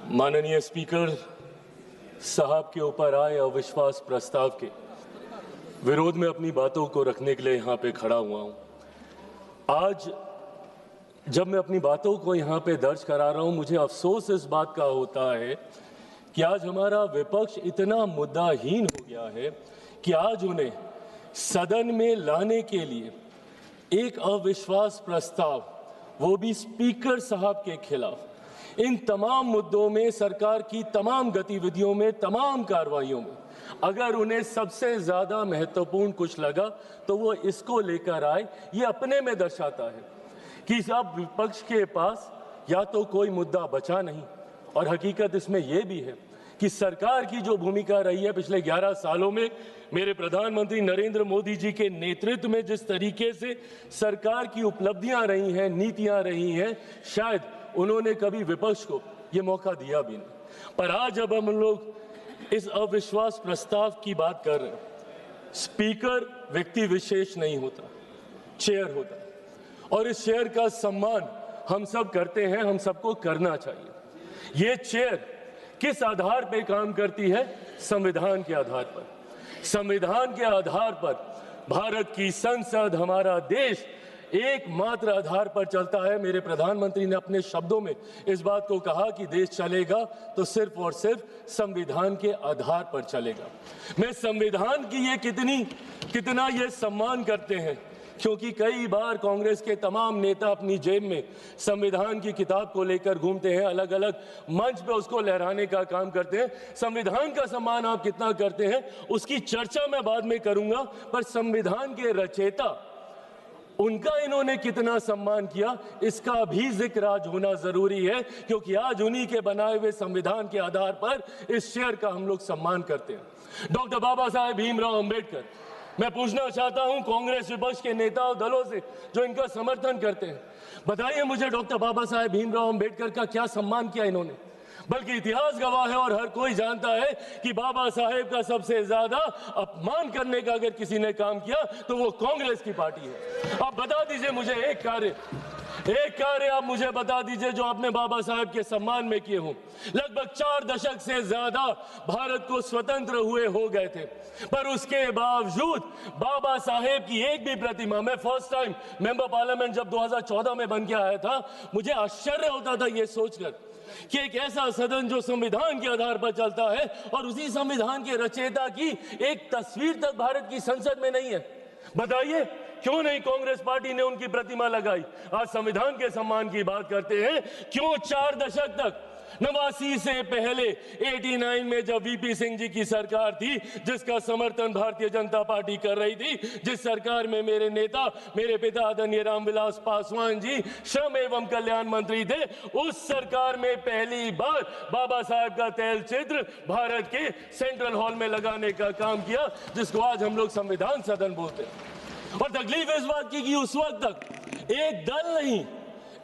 माननीय स्पीकर साहब के ऊपर आए अविश्वास प्रस्ताव के विरोध में अपनी बातों को रखने के लिए यहाँ पे खड़ा हुआ हूँ। आज जब मैं अपनी बातों को यहाँ पे दर्ज करा रहा हूँ, मुझे अफसोस इस बात का होता है कि आज हमारा विपक्ष इतना मुद्दाहीन हो गया है कि आज उन्हें सदन में लाने के लिए एक अविश्वास प्रस्ताव, वो भी स्पीकर साहब के खिलाफ, इन तमाम मुद्दों में, सरकार की तमाम गतिविधियों में, तमाम कार्रवाइयों में अगर उन्हें सबसे ज्यादा महत्वपूर्ण कुछ लगा तो वो इसको लेकर आए। ये अपने में दर्शाता है कि अब विपक्ष के पास या तो कोई मुद्दा बचा नहीं, और हकीकत इसमें यह भी है कि सरकार की जो भूमिका रही है पिछले 11 सालों में, मेरे प्रधानमंत्री नरेंद्र मोदी जी के नेतृत्व में जिस तरीके से सरकार की उपलब्धियां रही हैं, नीतियां रही हैं, शायद उन्होंने कभी विपक्ष को ये मौका दिया भी नहीं। पर आज जब हम लोग इस अविश्वास प्रस्ताव की बात कर रहे हैं, स्पीकर व्यक्ति विशेष नहीं होता, चेयर होता है, और इस चेयर का सम्मान हम सब करते हैं, हम सबको करना चाहिए। ये चेयर किस आधार पर काम करती है? संविधान के आधार पर। संविधान के आधार पर भारत की संसद, हमारा देश एकमात्र आधार पर चलता है। मेरे प्रधानमंत्री ने अपने शब्दों में इस बात को कहा कि देश चलेगा तो सिर्फ और सिर्फ संविधान के आधार पर चलेगा। मैं संविधान की ये कितना ये सम्मान करते हैं, क्योंकि कई बार कांग्रेस के तमाम नेता अपनी जेब में संविधान की किताब को लेकर घूमते हैं, अलग अलग मंच पे उसको लहराने का काम करते हैं। संविधान का सम्मान आप कितना करते हैं उसकी चर्चा मैं बाद में करूंगा, पर संविधान के रचयिता, उनका इन्होंने कितना सम्मान किया, इसका भी जिक्र आज होना जरूरी है, क्योंकि आज उन्हीं के बनाए हुए संविधान के आधार पर इस शेर का हम लोग सम्मान करते हैं। डॉक्टर बाबा साहेब भीमराव अंबेडकर। मैं पूछना चाहता हूं कांग्रेस विपक्ष के नेता और दलों से जो इनका समर्थन करते हैं, बताइए मुझे डॉक्टर बाबा साहेब भीमराव अंबेडकर का क्या सम्मान किया इन्होंने? बल्कि इतिहास गवाह है और हर कोई जानता है कि बाबा साहेब का सबसे ज्यादा अपमान करने का अगर किसी ने काम किया तो वो कांग्रेस की पार्टी है। आप बता दीजिए मुझे एक कार्य आप मुझे बता दीजिए जो आपने बाबा साहेब के सम्मान में किए हों। लगभग 4 दशक से ज्यादा भारत को स्वतंत्र हुए हो गए थे, पर उसके बावजूद बाबा साहेब की एक भी प्रतिमा, मैं फर्स्ट टाइम मेंबर पार्लियामेंट जब 2014 में बन के आया था, मुझे आश्चर्य होता था ये सोचकर कि एक ऐसा सदन जो संविधान के आधार पर चलता है और उसी संविधान के रचयिता की एक तस्वीर तक भारत की संसद में नहीं है। बताइए क्यों नहीं कांग्रेस पार्टी ने उनकी प्रतिमा लगाई? आज संविधान के सम्मान की बात करते हैं, क्यों 4 दशक तक, 89 से पहले 89 में जब वीपी सिंह जी की सरकार थी, जिसका समर्थन भारतीय जनता पार्टी कर रही थी, जिस सरकार में मेरे नेता, मेरे पिता आदरणीय रामविलास पासवान जी श्रम एवं कल्याण मंत्री थे, उस सरकार में पहली बार बाबा साहब का तैल चित्र भारत के सेंट्रल हॉल में लगाने का काम किया, जिसको आज हम लोग संविधान सदन बोलते हैं। और तकलीफ इस बात की कि उस वक्त तक एक दल नहीं,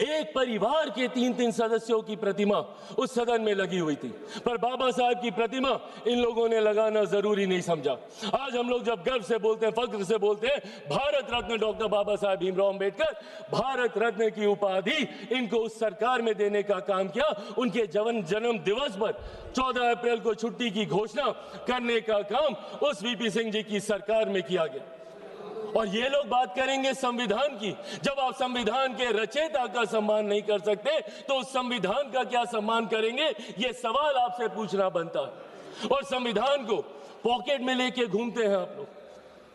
एक परिवार के 3-3 सदस्यों की प्रतिमा उस सदन में लगी हुई थी, पर बाबा साहब की प्रतिमा इन लोगों ने लगाना जरूरी नहीं समझा। आज हम लोग जब गर्व से बोलते हैं, फख्र से बोलते हैं, भारत रत्न डॉक्टर बाबा साहब भीमराव अंबेडकर, भारत रत्न की उपाधि इनको उस सरकार में देने का काम किया। उनके जन्म दिवस पर 14 अप्रैल को छुट्टी की घोषणा करने का काम उस वीपी सिंह जी की सरकार में किया गया। और ये लोग बात करेंगे संविधान की। जब आप संविधान के रचयिता का सम्मान नहीं कर सकते तो उस संविधान का क्या सम्मान करेंगे? ये सवाल आपसे पूछना बनता है। और संविधान को पॉकेट में लेके घूमते हैं आप लोग।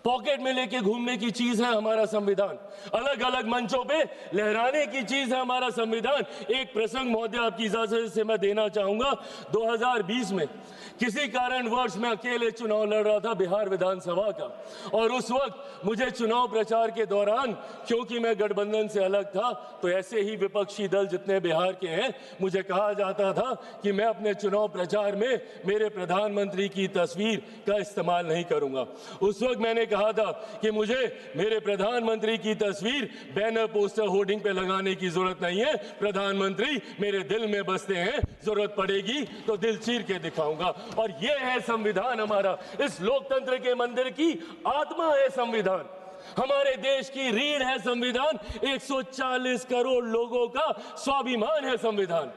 पॉकेट में लेके घूमने की चीज है हमारा संविधान, अलग अलग मंचों पे लहराने की चीज है हमारा संविधान। एक प्रसंग महोदय आपकी इजाजत से मैं देना चाहूंगा। 2020 में किसी कारणवश मैं अकेले चुनाव लड़ रहा था बिहार विधानसभा का, और उस वक्त मुझे चुनाव प्रचार के दौरान, क्योंकि मैं गठबंधन से अलग था, तो ऐसे ही विपक्षी दल जितने बिहार के हैं, मुझे कहा जाता था कि मैं अपने चुनाव प्रचार में मेरे प्रधानमंत्री की तस्वीर का इस्तेमाल नहीं करूंगा। उस वक्त मैंने कहा था कि मुझे मेरे प्रधानमंत्री की तस्वीर बैनर, पोस्टर, होर्डिंग पे लगाने की जरूरत नहीं है। प्रधानमंत्री मेरे दिल में बसते हैं, जरूरत पड़ेगी तो दिल चीर के दिखाऊंगा। और ये है संविधान हमारा। इस लोकतंत्र के मंदिर की आत्मा है संविधान। हमारे देश की रीढ़ है संविधान। 140 करोड़ लोगों का स्वाभिमान है संविधान।